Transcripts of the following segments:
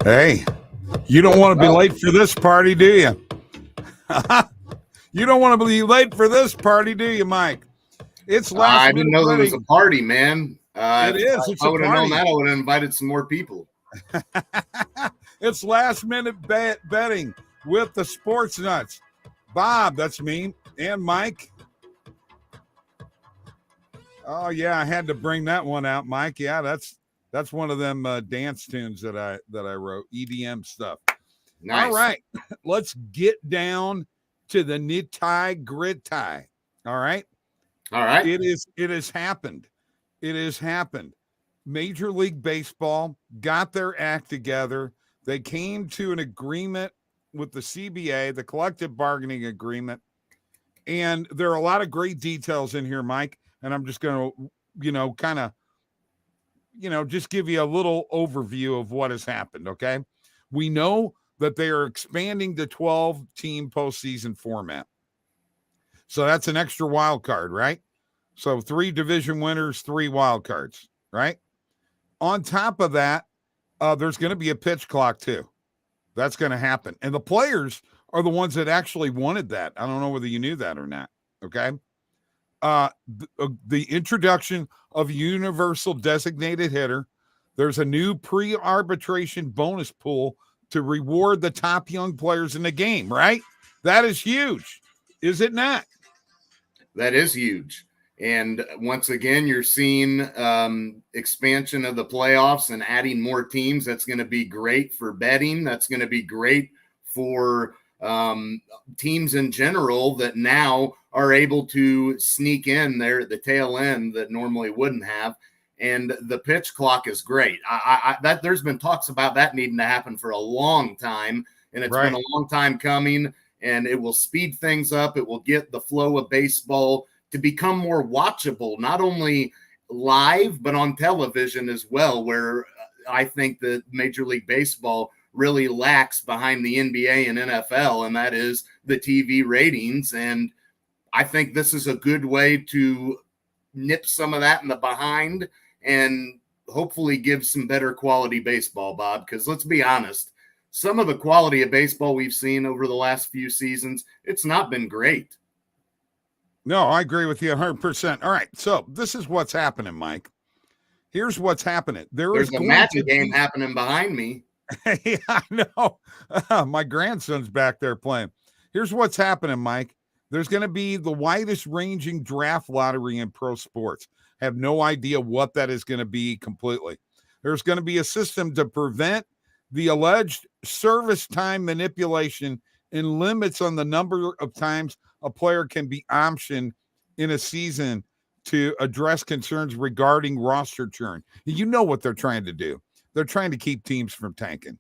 Hey, you don't want to be late for this party, do you? You don't want to be late for this party, do you, Mike? It's last I minute didn't know there was betting. a party, man. It is. It's I a would have known party. that. I would have invited some more people. It's last minute betting with the Sports Nuts. Bob, that's me, and Mike. Oh yeah, I had to bring that one out, Mike. Yeah, that's one of them dance tunes that I wrote, EDM stuff. Nice. All right, let's get down to the nitty gritty. All right. It has happened. It has happened. Major League Baseball got their act together. They came to an agreement with the CBA, the collective bargaining agreement. And there are a lot of great details in here, Mike. And I'm just going to, just give you a little overview of what has happened. Okay. We know that they are expanding the 12-team postseason format. So that's an extra wild card, right? So 3 division winners, 3 wild cards, right? On top of that, there's going to be a pitch clock too. That's going to happen. And the players are the ones that actually wanted that. I don't know whether you knew that or not. Okay. The introduction of a universal designated hitter. There's a new pre-arbitration bonus pool to reward the top young players in the game, right? That is huge. Is it not? That is huge. And once again, you're seeing expansion of the playoffs and adding more teams. That's going to be great for betting. That's going to be great for teams in general that now are able to sneak in there at the tail end that normally wouldn't have. And the pitch clock is great. That there's been talks about that needing to happen for a long time, and it's been a long time coming. And it will speed things up. It will get the flow of baseball to become more watchable, not only live, but on television as well, where I think that Major League Baseball really lacks behind the NBA and NFL, and that is the TV ratings. And I think this is a good way to nip some of that in the behind and hopefully give some better quality baseball, Bob, because let's be honest, some of the quality of baseball we've seen over the last few seasons, it's not been great. No, I agree with you 100%. All right, so this is what's happening, Mike. Here's what's happening. There's a Madden game happening behind me. Yeah, I know. My grandson's back there playing. Here's what's happening, Mike. There's going to be the widest ranging draft lottery in pro sports. Have no idea what that is going to be completely. There's going to be a system to prevent the alleged service time manipulation and limits on the number of times a player can be optioned in a season to address concerns regarding roster churn. You know what they're trying to do. They're trying to keep teams from tanking.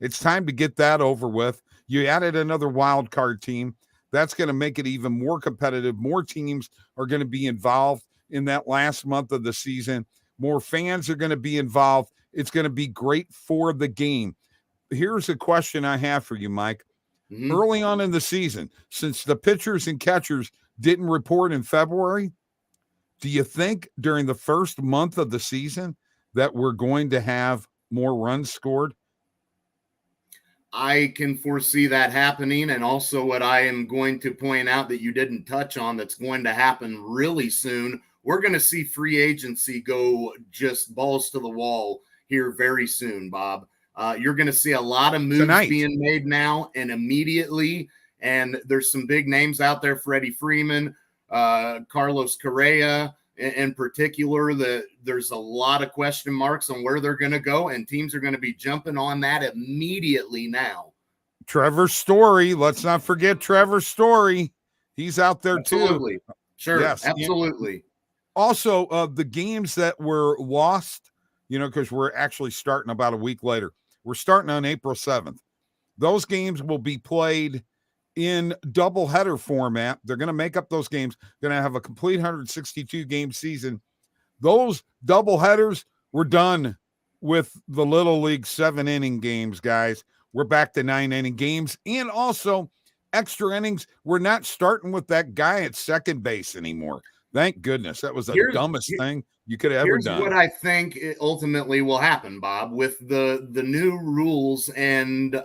It's time to get that over with. You added another wild card team. That's going to make it even more competitive. More teams are going to be involved in that last month of the season. More fans are going to be involved. It's going to be great for the game. Here's a question I have for you, Mike. Mm-hmm. Early on in the season, since the pitchers and catchers didn't report in February, do you think during the first month of the season that we're going to have more runs scored? I can foresee that happening. And also what I am going to point out that you didn't touch on that's going to happen really soon, we're going to see free agency go just balls to the wall here very soon, Bob. You're going to see a lot of moves being made now and immediately. And there's some big names out there, Freddie Freeman, Carlos Correa in particular, that there's a lot of question marks on where they're going to go, and teams are going to be jumping on that immediately now. Trevor Story. Let's not forget Trevor Story. He's out there absolutely. Too. Sure. Yes. Absolutely. And also, the games that were lost, because we're actually starting about a week later. We're starting on April 7th. Those games will be played in doubleheader format. They're going to make up those games. Going to have a complete 162 game season. Those doubleheaders were done with the Little League 7-inning games, guys. We're back to 9-inning games, and also extra innings. We're not starting with that guy at second base anymore. Thank goodness. That was the dumbest thing you could have ever Here's done. what I think ultimately will happen, Bob, with the new rules and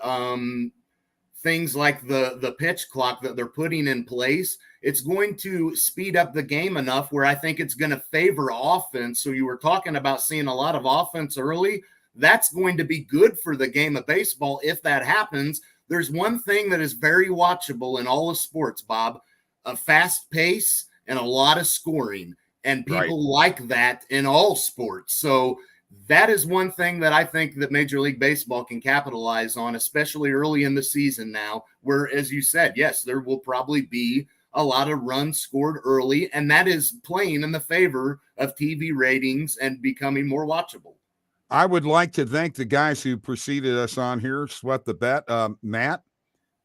things like the pitch clock that they're putting in place. It's going to speed up the game enough where I think it's going to favor offense. So you were talking about seeing a lot of offense early. That's going to be good for the game of baseball if that happens. There's one thing that is very watchable in all of sports, Bob, a fast pace and a lot of scoring. And people like that in all sports. So that is one thing that I think that Major League Baseball can capitalize on, especially early in the season now, where, as you said, yes, there will probably be a lot of runs scored early, and that is playing in the favor of TV ratings and becoming more watchable. I would like to thank the guys who preceded us on here, Sweat the Bet, Matt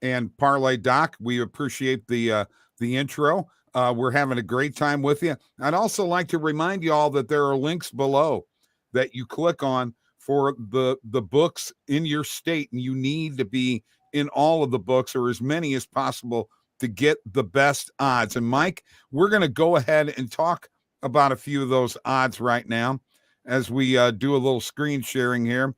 and Parlay Doc. We appreciate the intro. We're having a great time with you. I'd also like to remind you all that there are links below that you click on for the books in your state, and you need to be in all of the books or as many as possible to get the best odds. And Mike, we're going to go ahead and talk about a few of those odds right now as we do a little screen sharing here.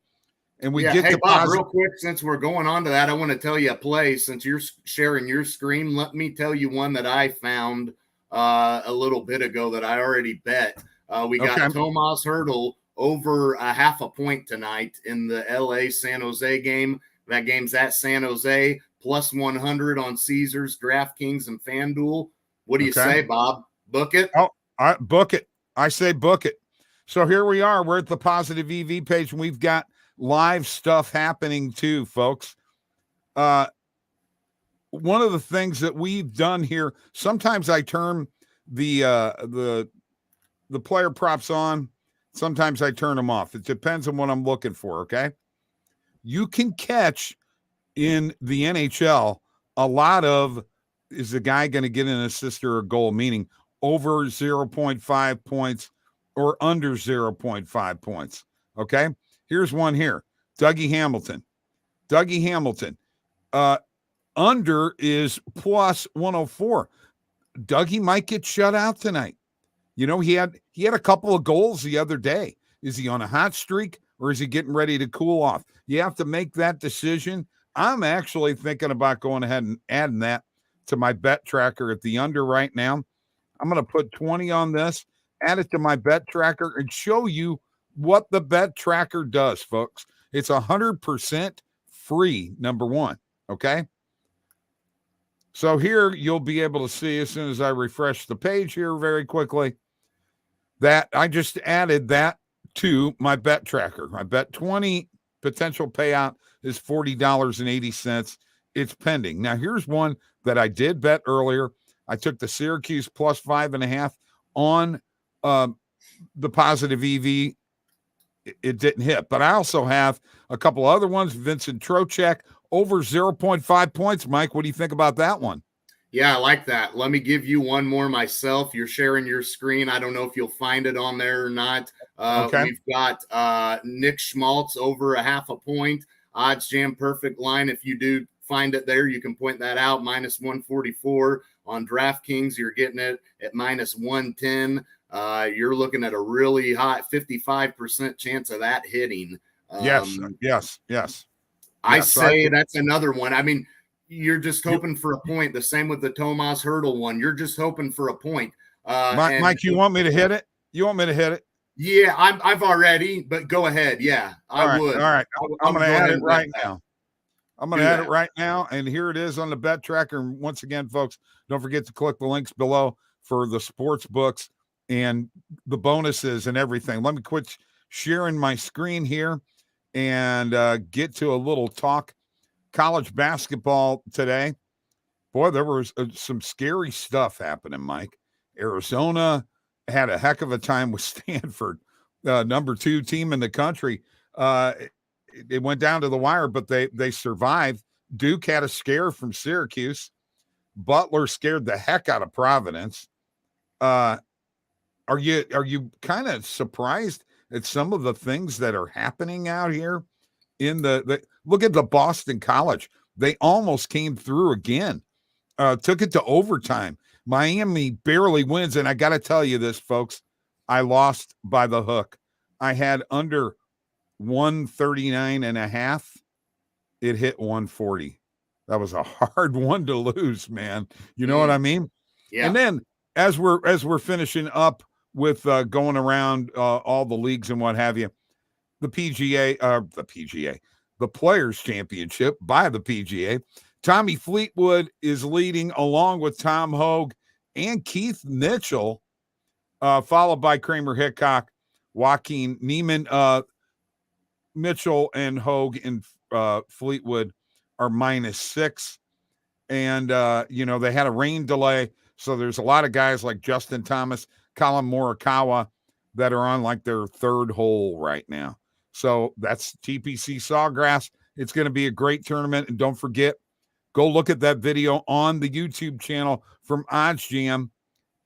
And we get hey, to Bob, real quick, since we're going on to that, I want to tell you a play. Since you're sharing your screen, let me tell you one that I found a little bit ago that I already bet. We got Tomas Hertl over a half a point tonight in the LA San Jose game. That game's at San Jose, plus 100 on Caesars, DraftKings, and FanDuel. What do you say, Bob? Book it? Oh, book it. I say book it. So here we are. We're at the Positive EV page, and we've got live stuff happening too, folks. One of the things that we've done here, sometimes I turn the player props on, sometimes I turn them off. It depends on what I'm looking for, okay? You can catch in the NHL a lot of, is the guy going to get an assist or a goal, meaning over 0.5 points or under 0.5 points, okay? Here's one here. Dougie Hamilton. Under is plus 104. Dougie might get shut out tonight. You know, he had a couple of goals the other day. Is he on a hot streak or is he getting ready to cool off? You have to make that decision. I'm actually thinking about going ahead and adding that to my bet tracker at the under right now. I'm going to put 20 on this, add it to my bet tracker, and show you what the bet tracker does, folks. It's 100% free, number one, okay? So here you'll be able to see as soon as I refresh the page here very quickly that I just added that to my bet tracker. I bet 20, potential payout is $40.80. It's pending. Now here's one that I did bet earlier. I took the Syracuse plus 5.5 on the Positive EV. It didn't hit, but I also have a couple other ones. Vincent Trocheck over 0.5 points. Mike, what do you think about that one? Yeah, I like that. Let me give you one more myself. You're sharing your screen. I don't know if you'll find it on there or not. We've got Nick Schmaltz over a half a point. OddsJam perfect line. If you do find it there, you can point that out. Minus 144 on DraftKings. You're getting it at minus 110. You're looking at a really high 55% chance of that hitting. Yes. I say that's another one. I mean, you're just hoping for a point. The same with the Tomas Hertl one. You're just hoping for a point. Mike, you want me to hit it? Yeah, I've already, but go ahead. Yeah, I would. All right. I'm going to add it right now. I'm going to add it right now. And here it is on the bet tracker. And once again, folks, don't forget to click the links below for the sports books and the bonuses and everything. Let me quit sharing my screen here and get to a little talk. College basketball today. Boy, there was some scary stuff happening, Mike. Arizona had a heck of a time with Stanford, number 2 team in the country. It went down to the wire, but they survived. Duke had a scare from Syracuse. Butler scared the heck out of Providence. Are you kind of surprised at some of the things that are happening out here? Look at the Boston College. They almost came through again. Took it to overtime. Miami barely wins, and I got to tell you this, folks. I lost by the hook. I had under 139.5. It hit 140. That was a hard one to lose, man. You know what I mean? Yeah. And then as we're finishing up with going around all the leagues and what have you, the Players Championship by the PGA. Tommy Fleetwood is leading along with Tom Hogue and Keith Mitchell, followed by Kramer Hickok, Joaquin Neiman. Mitchell and Hogue and Fleetwood are -6. And, they had a rain delay. So there's a lot of guys like Justin Thomas, Colin Morikawa that are on like their third hole right now. So that's TPC Sawgrass. It's going to be a great tournament. And don't forget, go look at that video on the YouTube channel from OddsJam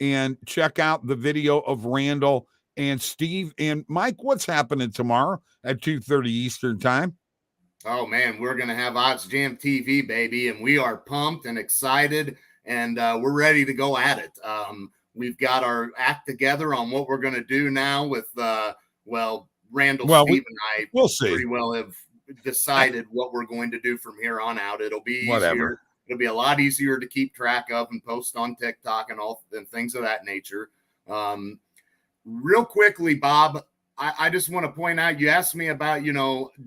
and check out the video of Randall and Steve and Mike. What's happening tomorrow at 2:30 Eastern time? Oh, man, we're going to have OddsJam TV, baby, and we are pumped and excited, and we're ready to go at it. We've got our act together on what we're going to do now with, Randall, Steve, and we'll see. Pretty well have decided what we're going to do from here on out. It'll be easier. Whatever. It'll be a lot easier to keep track of and post on TikTok and things of that nature. Real quickly, Bob, I just want to point out, you asked me about,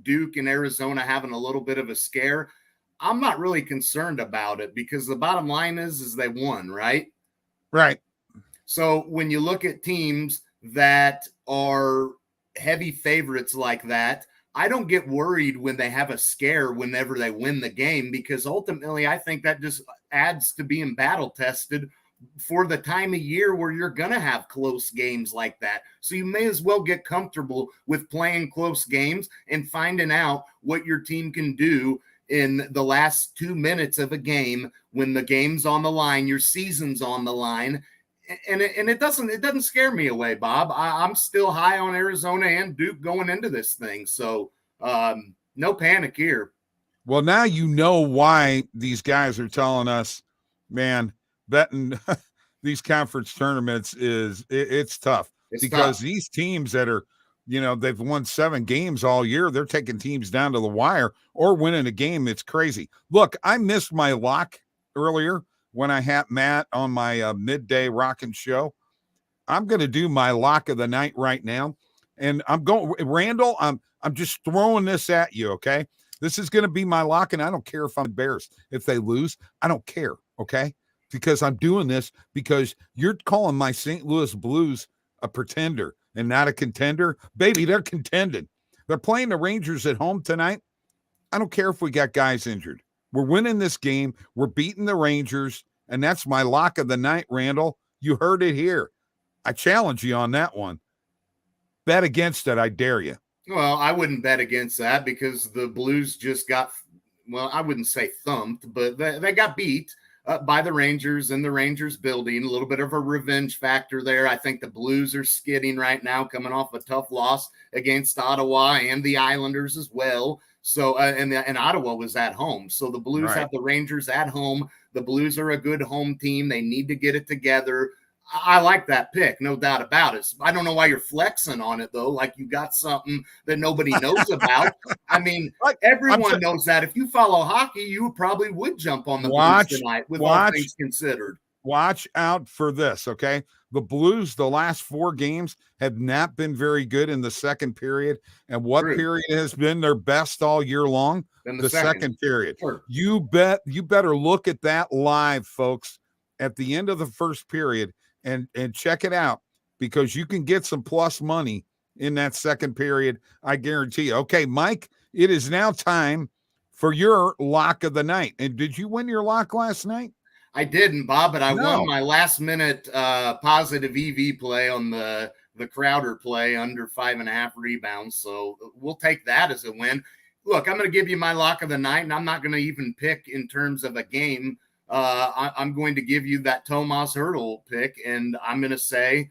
Duke and Arizona having a little bit of a scare. I'm not really concerned about it because the bottom line is they won, right? Right. So when you look at teams that are heavy favorites like that, I don't get worried when they have a scare whenever they win the game, because ultimately I think that just adds to being battle tested for the time of year where you're going to have close games like that. So you may as well get comfortable with playing close games and finding out what your team can do in the last 2 minutes of a game when the game's on the line, your season's on the line. And it doesn't scare me away, Bob. I'm still high on Arizona and Duke going into this thing. So no panic here. Well, now you know why these guys are telling us, man, betting these conference tournaments it's tough. Because these teams that are, they've won 7 games all year, they're taking teams down to the wire or winning a game. It's crazy. Look, I missed my lock earlier when I had Matt on my midday rockin' show. I'm going to do my lock of the night right now. And I'm going, Randall, I'm just throwing this at you, okay? This is going to be my lock, and I don't care if I'm embarrassed. If they lose, I don't care, okay? Because I'm doing this because you're calling my St. Louis Blues a pretender and not a contender. Baby, they're contending. They're playing the Rangers at home tonight. I don't care if we got guys injured. We're winning this game. We're beating the Rangers, and that's my lock of the night, Randall. You heard it here. I challenge you on that one. Bet against it. I dare you. Well, I wouldn't bet against that because the Blues just got, I wouldn't say thumped, but they got beat by the Rangers in the Rangers building. A little bit of a revenge factor there. I think the Blues are skidding right now, coming off a tough loss against Ottawa and the Islanders as well. So, and Ottawa was at home. So the Blues have the Rangers at home. The Blues are a good home team. They need to get it together. I like that pick, no doubt about it. I don't know why you're flexing on it, though, like you got something that nobody knows about. I mean, everyone knows that. If you follow hockey, you probably would jump on the Blues tonight with all things considered. Watch out for this, okay? The Blues, the last 4 games, have not been very good in the second period. And what period has been their best all year long? The second period. Sure. You better look at that live, folks, at the end of the first period. And check it out, because you can get some plus money in that second period. I guarantee you. Okay, Mike, it is now time for your lock of the night. And did you win your lock last night? I didn't, Bob, but I won my last minute positive EV play on the Crowder play under 5.5 rebounds. So we'll take that as a win. Look, I'm going to give you my lock of the night, and I'm not going to even pick in terms of a game. I'm going to give you that Tomas Hertl pick, and I'm going to say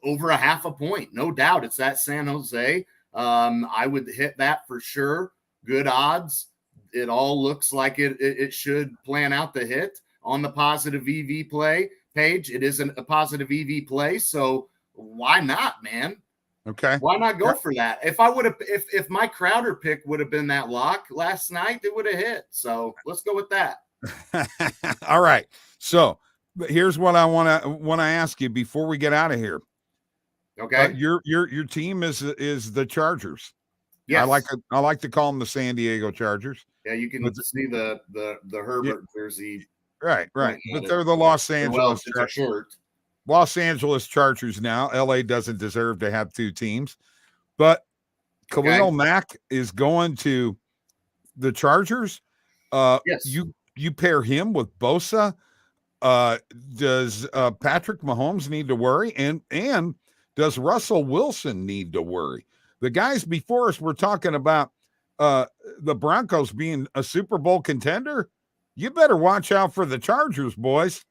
over 0.5 point. No doubt it's at San Jose. I would hit that for sure. Good odds. It all looks like it should plan out the hit on the positive EV play page. It isn't a positive EV play, so why not, man? Okay. Why not go for that? If I would have, if my Crowder pick would have been that lock last night, it would have hit. So let's go with that. All right. So here's what I want to ask you before we get out of here. Okay. Your team is the Chargers. Yes. I like to call them the San Diego Chargers. Yeah, you can see the Herbert jersey. Right. But they're the Los Angeles shirt. Los Angeles Chargers now. LA doesn't deserve to have two teams. But Khalil Mack is going to the Chargers. Yes. You pair him with Bosa. Does Patrick Mahomes need to worry? And does Russell Wilson need to worry? The guys before us were talking about the Broncos being a Super Bowl contender. You better watch out for the Chargers, boys.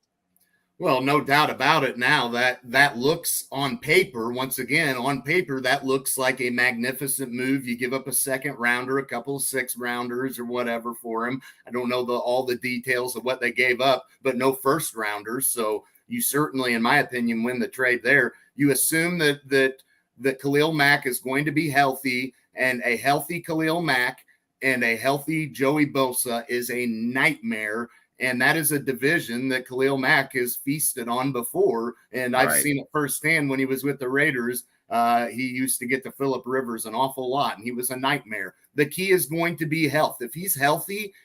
Well, no doubt about it. Now that looks on paper, once again, on paper, that looks like a magnificent move. You give up a second rounder, a couple of 6 rounders or whatever for him. I don't know all the details of what they gave up, but no first rounders. So you certainly, in my opinion, win the trade there. You assume that Khalil Mack is going to be healthy, and a healthy Khalil Mack and a healthy Joey Bosa is a nightmare. And that is a division that Khalil Mack has feasted on before. And I've seen it firsthand when he was with the Raiders. He used to get to Phillip Rivers an awful lot, and he was a nightmare. The key is going to be health. If he's healthy,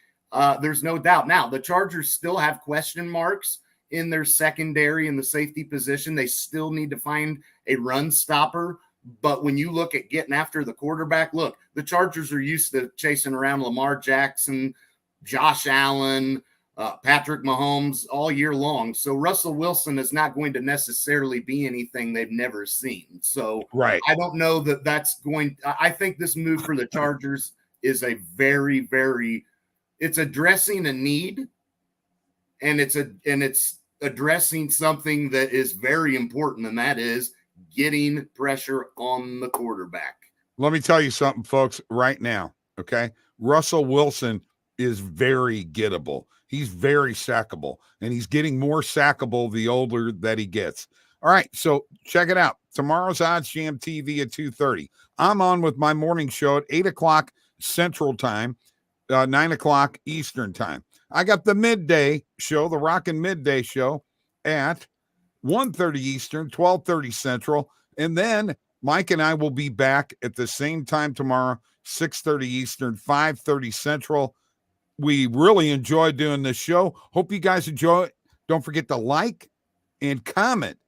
there's no doubt. Now, the Chargers still have question marks in their secondary and the safety position. They still need to find a run stopper. But when you look at getting after the quarterback, look, the Chargers are used to chasing around Lamar Jackson, Josh Allen, Patrick Mahomes all year long. So Russell Wilson is not going to necessarily be anything they've never seen. So I don't know that that's going – I think this move for the Chargers is a very, very – it's addressing a need, and it's addressing something that is very important, and that is getting pressure on the quarterback. Let me tell you something, folks, right now, okay? Russell Wilson is very gettable. He's very sackable, and he's getting more sackable the older that he gets. All right, so check it out. Tomorrow's OddsJam TV at 2:30. I'm on with my morning show at 8 o'clock Central Time, 9 o'clock Eastern Time. I got the midday show, the Rockin' Midday Show at 1:30 Eastern, 12:30 Central, and then Mike and I will be back at the same time tomorrow, 6:30 Eastern, 5:30 Central. We really enjoyed doing this show. Hope you guys enjoy it. Don't forget to like and comment.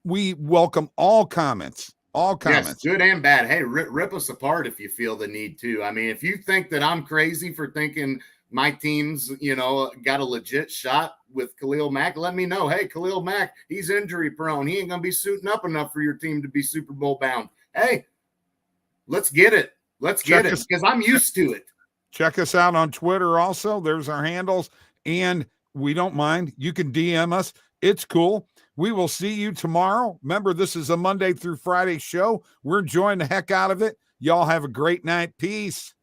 We welcome all comments. All comments. Yes, good and bad. Hey, rip us apart if you feel the need to. I mean, if you think that I'm crazy for thinking my team's, got a legit shot with Khalil Mack, let me know. Hey, Khalil Mack, he's injury prone. He ain't going to be suiting up enough for your team to be Super Bowl bound. Hey, let's get it. Let's get it because I'm used to it. Check us out on Twitter also. There's our handles, and we don't mind. You can DM us. It's cool. We will see you tomorrow. Remember, this is a Monday through Friday show. We're enjoying the heck out of it. Y'all have a great night. Peace.